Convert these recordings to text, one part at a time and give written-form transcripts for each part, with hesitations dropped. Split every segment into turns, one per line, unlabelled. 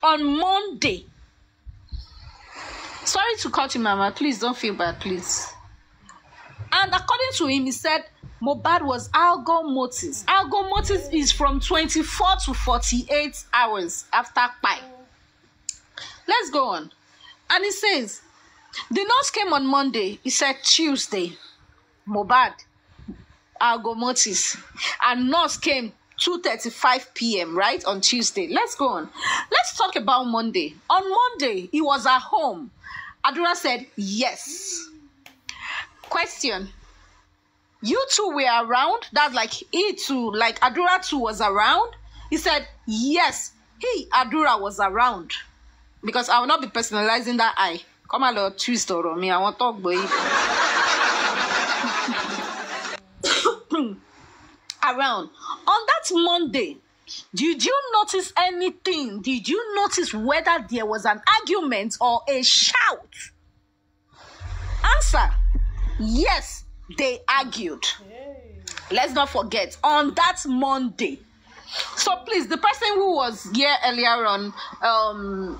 on Monday. Sorry to cut you, Mama. Please don't feel bad, please. And according to him, he said Mohbad was ruigomotis. Ruigomotis is from 24 to 48 hours after pie. Let's go on. And he says, the nurse came on Monday. He said Tuesday, Mohbad, ruigomotis. And nurse came 2:35 p.m. right on Tuesday. Let's go on. Let's talk about Monday. On Monday, he was at home. Adura said yes. Question. You two were around? That's like he too, like Adura too was around? He said yes. Adura was around. Because I will not be personalizing that eye. Come on, Lord, twist on me. I want to talk, boy. Around. On that Monday, did you notice anything? Did you notice whether there was an argument or a shout? Answer. Yes, they argued. Let's not forget, on that Monday. So please, the person who was here earlier on,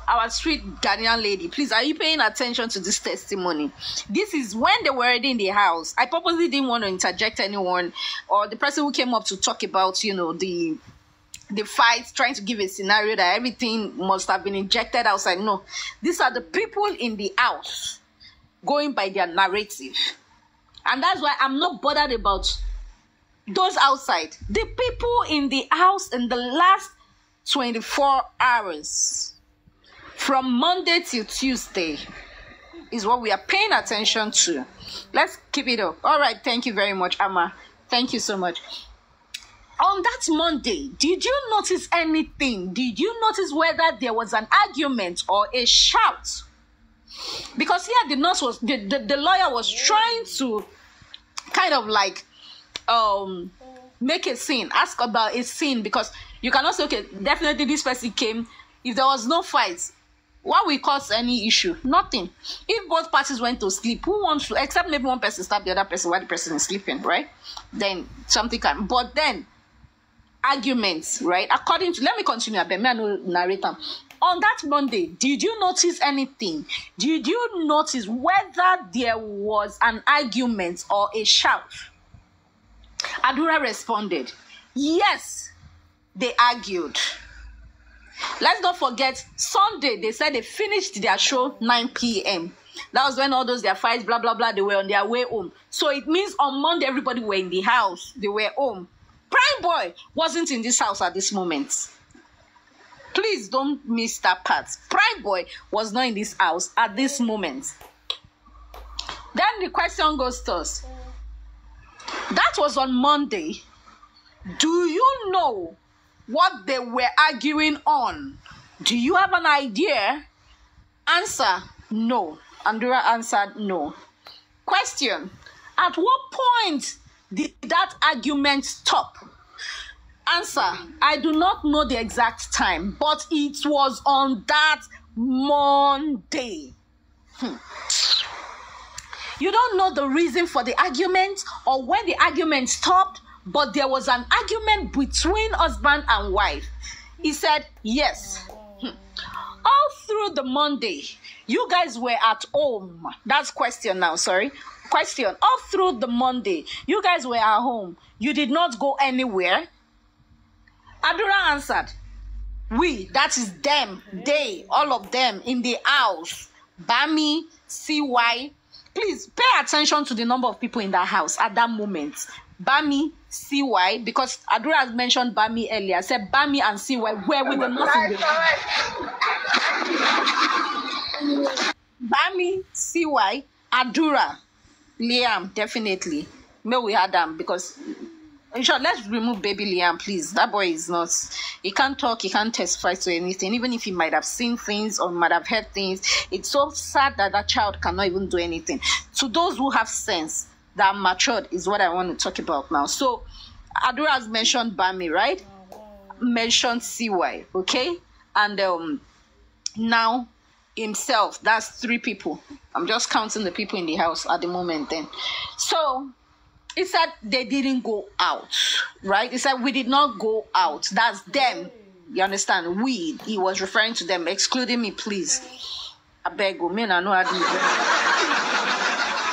our street Ghanaian lady, please, are you paying attention to this testimony? This is when they were already in the house. I purposely didn't want to interject anyone or the person who came up to talk about, you know, the fight, trying to give a scenario that everything must have been injected outside. No, these are the people in the house going by their narrative. And that's why I'm not bothered about those outside. The people in the house in the last 24 hours, from Monday till Tuesday, is what we are paying attention to. Let's keep it up. All right, thank you very much, Amma. Thank you so much. On that Monday, did you notice anything? Did you notice whether there was an argument or a shout? Because here the nurse was, the lawyer was trying to kind of like make a scene, ask about a scene, because you cannot say, okay, definitely this person came. If there was no fight, what will cause any issue? Nothing. If both parties went to sleep, who wants to, except maybe one person stab the other person while the person is sleeping, right? Then something can, but then arguments, right? According to, let me continue, I know narrator. On that Monday, did you notice anything? Did you notice whether there was an argument or a shout? Adura responded, yes, they argued. Let's not forget, Sunday, they said they finished their show 9 p.m. That was when all those their fights, blah, blah, blah, they were on their way home. So it means on Monday, everybody were in the house. They were home. Prime Boy wasn't in this house at this moment. Please don't miss that part. Prime Boy was not in this house at this moment. Then the question goes to us. That was on Monday. Do you know what they were arguing on? Do you have an idea? Answer, no. Andura answered no. Question, at what point did that argument stop? Answer, I do not know the exact time, but it was on that Monday. You don't know the reason for the argument or when the argument stopped, but there was an argument between husband and wife. He said, yes. All through the Monday, you guys were at home. That's question now, sorry. Question, all through the Monday, you guys were at home. You did not go anywhere. Adura answered, we, that is them, they, all of them in the house. Bami, CY. Please pay attention to the number of people in that house at that moment. Bami, CY, because Adura has mentioned Bami earlier. I said Bami and CY were with the nothing. Bami, CY, Adura, Liam, definitely. No, we had them because. In short, let's remove baby Liam, please. That boy is not. He can't talk. He can't testify to anything. Even if he might have seen things or might have heard things, it's so sad that that child cannot even do anything. To those who have sense, that are matured, is what I want to talk about now. So, Adura has mentioned Bami, right? Mentioned CY, okay? And now himself. That's 3 people. I'm just counting the people in the house at the moment. Then, so. He said they didn't go out, right? He said we did not go out. That's them. You understand? We, he was referring to them, excluding me, please. I beg you, man, I know how to do it.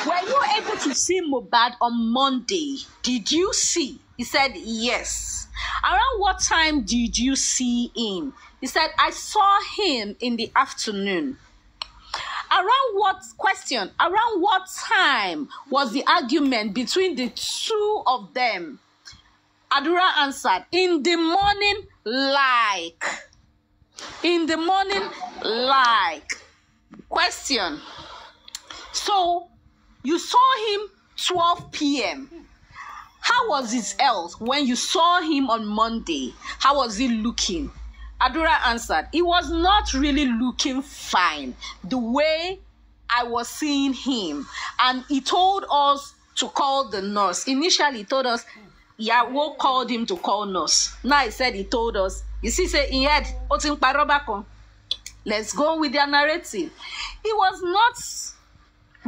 Were you able to see Mohbad on Monday? Did you see? He said, yes. Around what time did you see him? He said, I saw him in the afternoon. Around what time was the argument between the two of them? Adura answered, in the morning, like. In the morning, like. Question. So, you saw him 12 p.m. How was his health when you saw him on Monday? How was he looking? Adura answered, he was not really looking fine the way I was seeing him. And he told us to call the nurse. Initially, he told us, Yahweh called him to call nurse. Now he said he told us. You see, say he had, let's go with their narrative. He was not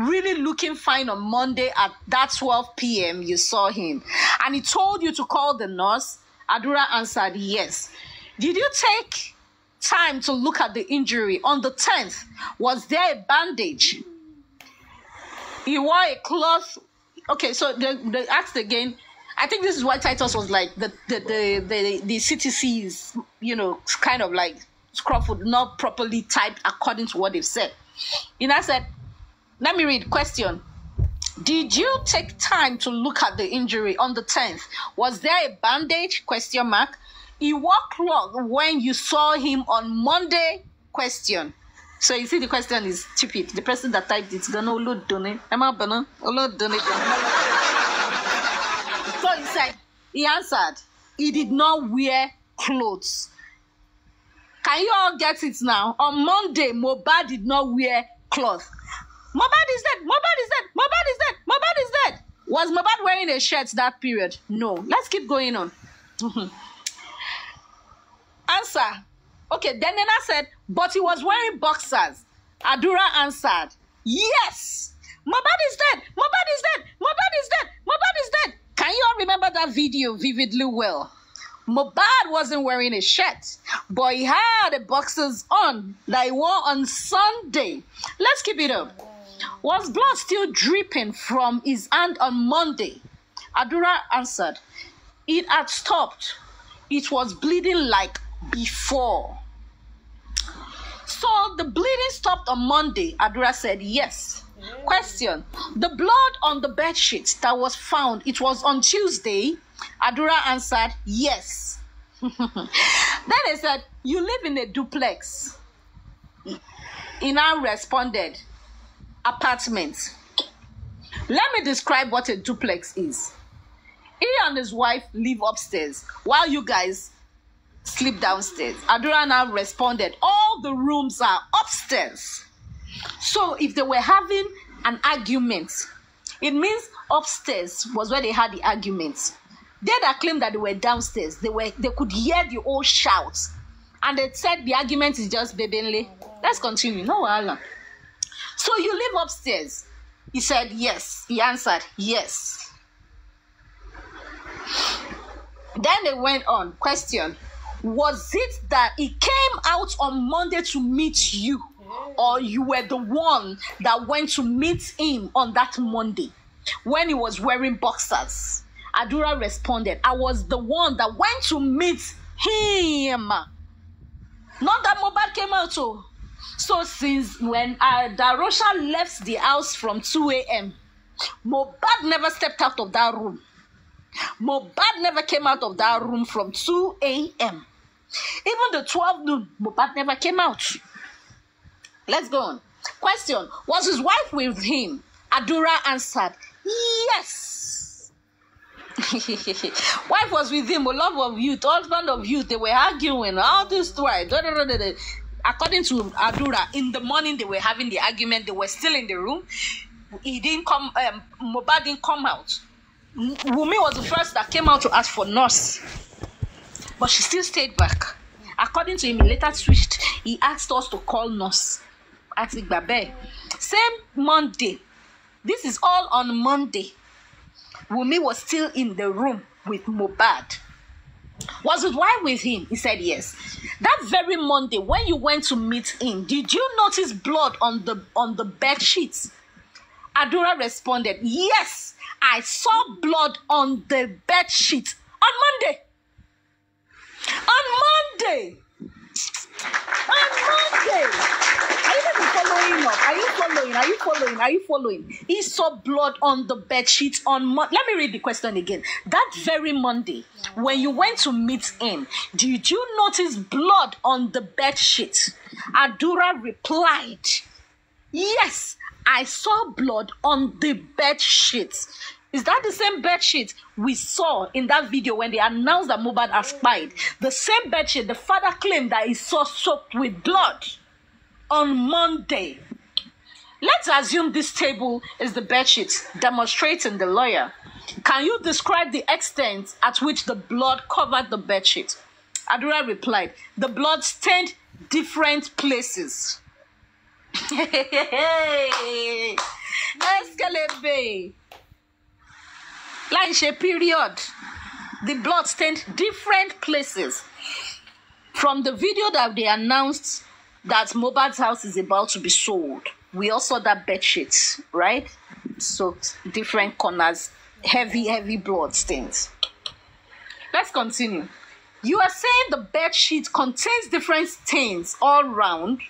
really looking fine on Monday at that 12 p.m. you saw him. And he told you to call the nurse. Adura answered, yes. Did you take time to look at the injury? On the 10th, was there a bandage? He wore a cloth. Okay, so they asked again. I think this is why Titus was like, the CTC is, kind of like scruffled, not properly typed according to what they've said. And I said, let me read. Question. Did you take time to look at the injury on the 10th? Was there a bandage? Question mark. He wore cloth when you saw him on Monday? Question. So you see the question is stupid. The person that typed it's gonna load donate. So he answered, he did not wear clothes. Can you all get it now? On Monday, Mohbad did not wear clothes. Mohbad is dead. Mohbad is dead. Mohbad is dead. Mohbad is dead. Was Mohbad wearing a shirt that period? No. Let's keep going on. Answer. Okay, then Nena said, but he was wearing boxers. Adura answered, yes. Mohbad is dead. Mohbad is dead. Mohbad is dead. Mohbad is dead. Can you all remember that video vividly well? Mohbad wasn't wearing a shirt, but he had the boxers on that he wore on Sunday. Let's keep it up. Was blood still dripping from his hand on Monday? Adura answered, it had stopped. It was bleeding like before. So the bleeding stopped on Monday. Adura said yes. Question. The blood on the bed sheet that was found, it was on Tuesday. Adura answered yes. Then they said, you live in a duplex. He now responded, apartment. Let me describe what a duplex is. He and his wife live upstairs while you guys sleep downstairs. Adura now responded, all the rooms are upstairs. So if they were having an argument, it means upstairs was where they had the arguments. They that claimed that they were downstairs, they could hear the whole shouts. And they said the argument is just bebenle. Let's continue. No, Alan. So you live upstairs. He said yes. He answered yes. Then they went on. Question. Was it that he came out on Monday to meet you? Or you were the one that went to meet him on that Monday when he was wearing boxers? Adura responded, I was the one that went to meet him. Not that Mohbad came out. So since when Darosha left the house from 2 a.m., Mohbad never stepped out of that room. Mohbad never came out of that room from 2 a.m. Even the 12 noon, Mohbad never came out. Let's go on. Question. Was his wife with him? Adura answered, yes. Wife was with him, a love of youth, husband of youth. They were arguing, all this twice. According to Adura, in the morning they were having the argument. They were still in the room. He didn't come, Mohbad didn't come out. Wumi was the first that came out to ask for nurse. But she still stayed back. According to him, he later switched. He asked us to call nurse. Same Monday. This is all on Monday. Wumi was still in the room with Mohbad. Was his wife with him? He said yes. That very Monday, when you went to meet him, did you notice blood on the bed sheets? Adura responded, yes, I saw blood on the bed sheet on Monday. On Monday. On Monday. Are you following up? Are you following? Are you following? Are you following? He saw blood on the bed sheet on Monday. Let me read the question again. That very Monday, when you went to meet him, did you notice blood on the bed sheet? Adura replied, yes, I saw blood on the bed sheet. Is that the same bed sheet we saw in that video when they announced that Mohbad has died? The same bed sheet the father claimed that he saw soaked with blood on Monday. Let's assume this table is the bed sheet, demonstrating the lawyer. Can you describe the extent at which the blood covered the bed sheet? Adura replied, the blood stained different places. Escalate. Like period. The blood stained different places. From the video that they announced that Mohbad's house is about to be sold, we also saw that bed sheet, right? So different corners, heavy blood stains. Let's continue. You are saying the bed sheet contains different stains all round.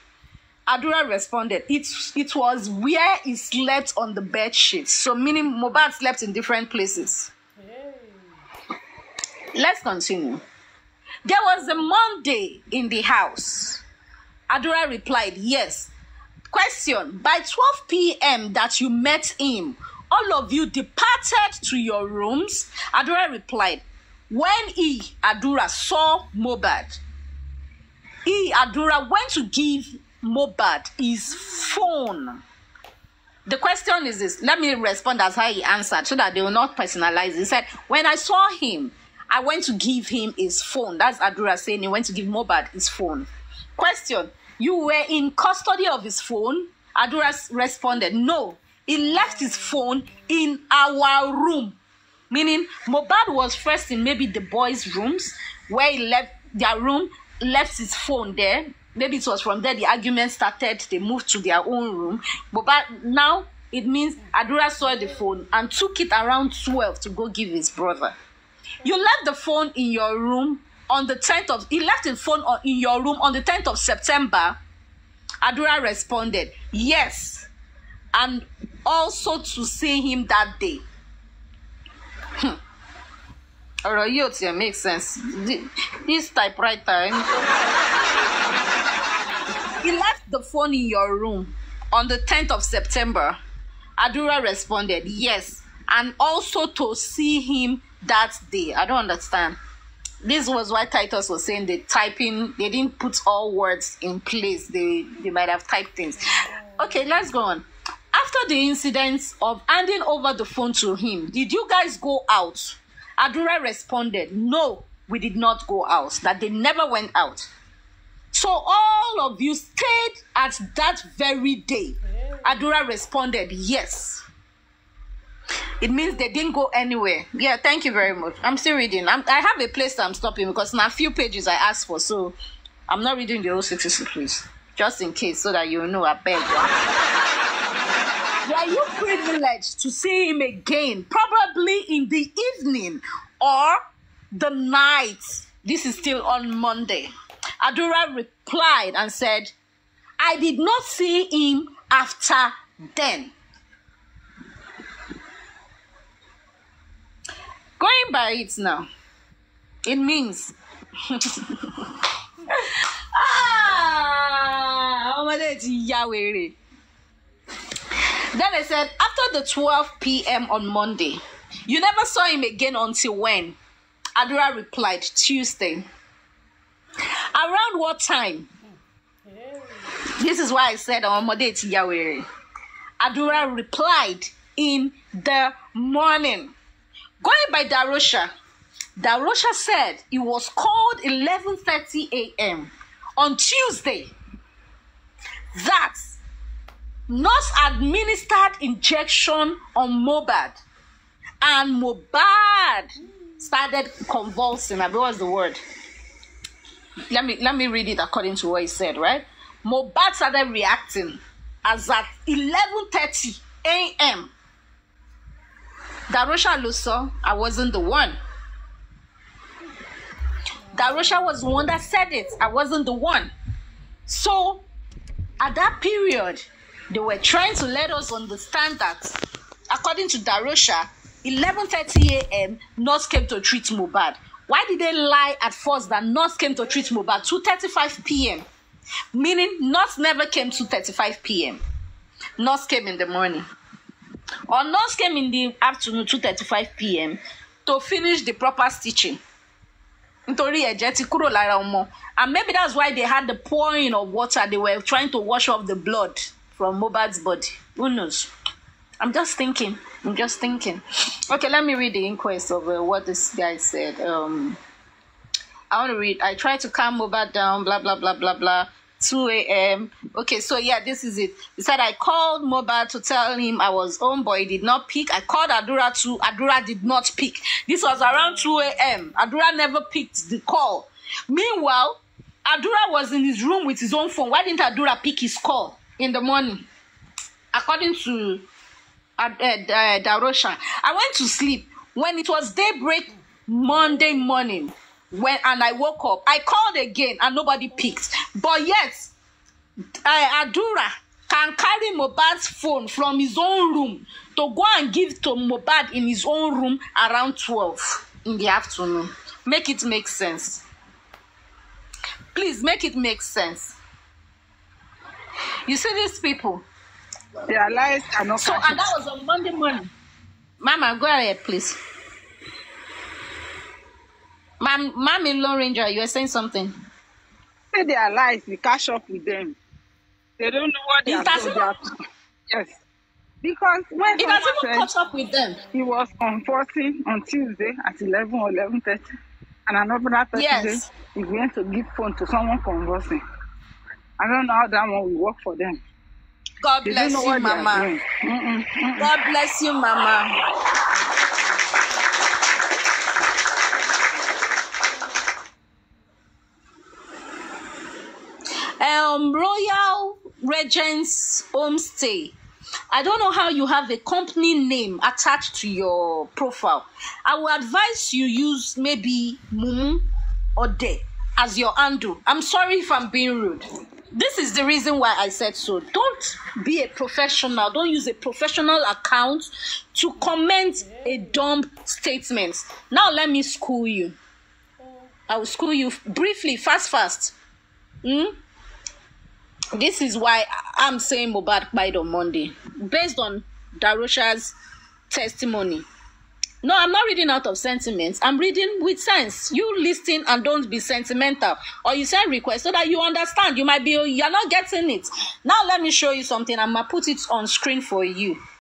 Adura responded, it was where he slept on the bed sheet. So meaning Mohbad slept in different places. Let's continue. There was a Monday in the house. Adura replied, yes. Question, by 12 p.m. that you met him, all of you departed to your rooms? Adura replied, when he, Adura, saw Mohbad, he, Adura, went to give Mohbad his phone. The question is this. Let me respond as how he answered so that they will not personalize. He said, when I saw him, I went to give him his phone. That's Adura saying he went to give Mohbad his phone. Question, you were in custody of his phone? Adura responded, no. He left his phone in our room. Meaning Mohbad was first in maybe the boys' rooms where he left their room, left his phone there. Maybe it was from there the argument started. They moved to their own room. But now it means Adura saw the phone and took it around 12 to go give his brother. You left the phone in your room on the 10th of... He left the phone in your room on the 10th of September. Adura responded, yes. And also to see him that day. Alright, it makes sense. This typewriter... He left the phone in your room on the 10th of September. Adura responded, yes. And also to see him that day. I don't understand. This was why Titus was saying they didn't put all words in place. They might have typed things. Okay, let's go on. After the incident of handing over the phone to him, did you guys go out? Adura responded, no, we did not go out. That they never went out. So all of you stayed at that very day. Adura responded, yes. It means they didn't go anywhere. Yeah, thank you very much. I'm still reading. I have a place that I'm stopping because now a few pages I asked for. So I'm not reading the whole 60, please. Just in case, so that you know, I beg. Were you privileged to see him again? Probably in the evening or the night. This is still on Monday. Adura replied and said, I did not see him after then. Going by it now, it means Then I said, after the 12 p.m. on Monday, you never saw him again until when? Adura replied, Tuesday. Around what time? This is why I said on Monday to Yahweh. Adura replied, in the morning. Going by Darosha, Darosha said it was called 11:30 a.m. on Tuesday. That nurse administered injection on Mohbad. And Mohbad started convulsing. What was the word? Let me read it according to what he said, right? Mohbad started reacting as at 11:30 a.m. Darosha Luso, I wasn't the one. Darosha was the one that said it. I wasn't the one. So, at that period, they were trying to let us understand that, according to Darosha, 11:30 a.m., nurse came to treat Mohbad. Why did they lie at first that nurse came to treat Mohbad 2:35 p.m.? Meaning, nurse never came 2:35 p.m. Nurse came in the morning. Or nurse came in the afternoon 2:35 p.m. to finish the proper stitching. And maybe that's why they had the pouring of water. They were trying to wash off the blood from Mohbad's body. Who knows? I'm just thinking. Okay, let me read the inquest of what this guy said. I want to read. I tried to calm Mohbad down, blah, blah, blah, blah, blah. 2 a.m. Okay, so yeah, this is it. He said, I called Mohbad to tell him I was home, but he did not pick. I called Adura too. Adura did not pick. This was around 2 a.m. Adura never picked the call. Meanwhile, Adura was in his room with his own phone. Why didn't Adura pick his call in the morning? According to Darosha, I went to sleep when it was daybreak Monday morning. And I woke up, I called again and nobody picked. But yet, Adura can carry Mohbad's phone from his own room to go and give to Mohbad in his own room around 12 in the afternoon. Make it make sense. Please make it make sense. You see these people?
Their lives are not.
So, and that was on Monday morning. Mama, go ahead, please. Ma'am in Lone Ranger, you were saying something.
Say their lives, we catch up with them. They don't know what they are doing. Yes. Because when
it doesn't even catch up with them.
He was comforting on Tuesday at 11 or 11:30. And another Thursday, he went to give phone to someone conversing. I don't know how that one will work for them.
God bless you, Mama. God bless you, Mama. Royal Regent's Homestay. I don't know how you have a company name attached to your profile. I will advise you use maybe Mumu or De as your handle. I'm sorry if I'm being rude. This is the reason why I said so. Don't be a professional. Don't use a professional account to comment a dumb statement. Now let me school you. I will school you briefly, fast. This is why I'm saying Mohbad died on Monday, based on Darosha's testimony. No, I'm not reading out of sentiments. I'm reading with sense. You listen and don't be sentimental. Or you send request so that you understand. You're not getting it. Now let me show you something. I'm going to put it on screen for you.